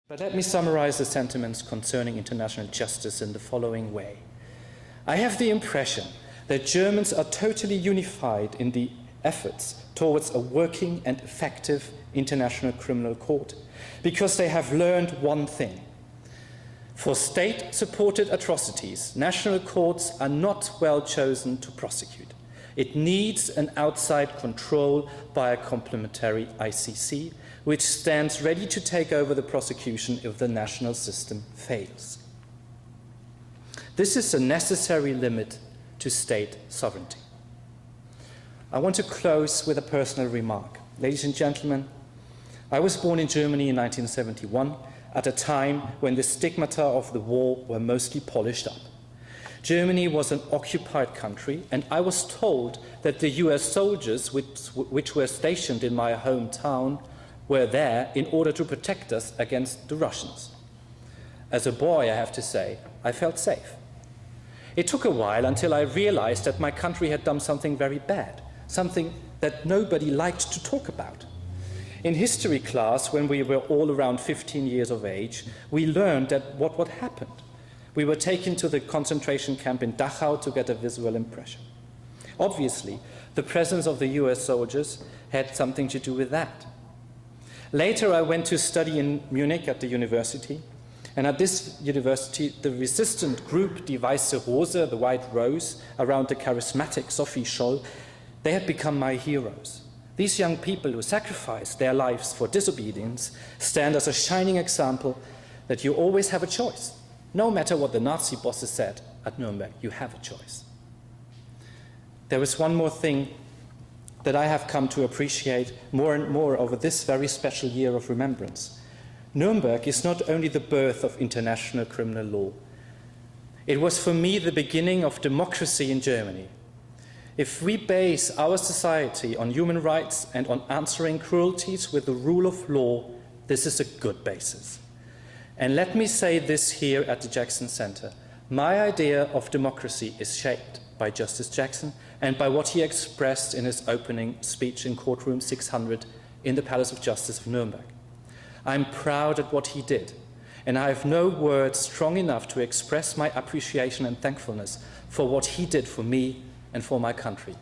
But let me summarize the sentiments concerning international justice in the following way. I have the impression that Germans are totally unified in the efforts towards a working and effective international criminal court because they have learned one thing. For state-supported atrocities, national courts are not well chosen to prosecute. It needs an outside control by a complementary ICC, which stands ready to take over the prosecution if the national system fails. This is a necessary limit to state sovereignty. I want to close with a personal remark. Ladies and gentlemen, I was born in Germany in 1971 at a time when the stigmata of the war were mostly polished up. Germany was an occupied country, and I was told that the US soldiers which were stationed in my hometown were there in order to protect us against the Russians. As a boy, I have to say, I felt safe. It took a while until I realized that my country had done something very bad, something that nobody liked to talk about. In history class, when we were all around 15 years of age, we learned that what happened. We were taken to the concentration camp in Dachau to get a visual impression. Obviously, the presence of the US soldiers had something to do with that. Later, I went to study in Munich at the university, and at this university, the resistant group, Die Weiße Rose, the White Rose, around the charismatic Sophie Scholl, they had become my heroes. These young people who sacrificed their lives for disobedience stand as a shining example that you always have a choice. No matter what the Nazi bosses said at Nuremberg, you have a choice. There is one more thing that I have come to appreciate more and more over this very special year of remembrance. Nuremberg is not only the birth of international criminal law. It was for me the beginning of democracy in Germany. If we base our society on human rights and on answering cruelties with the rule of law, this is a good basis. And let me say this here at the Jackson Center. My idea of democracy is shaped by Justice Jackson and by what he expressed in his opening speech in courtroom 600 in the Palace of Justice of Nuremberg. I'm proud at what he did, and I have no words strong enough to express my appreciation and thankfulness for what he did for me and for my country.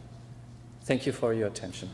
Thank you for your attention.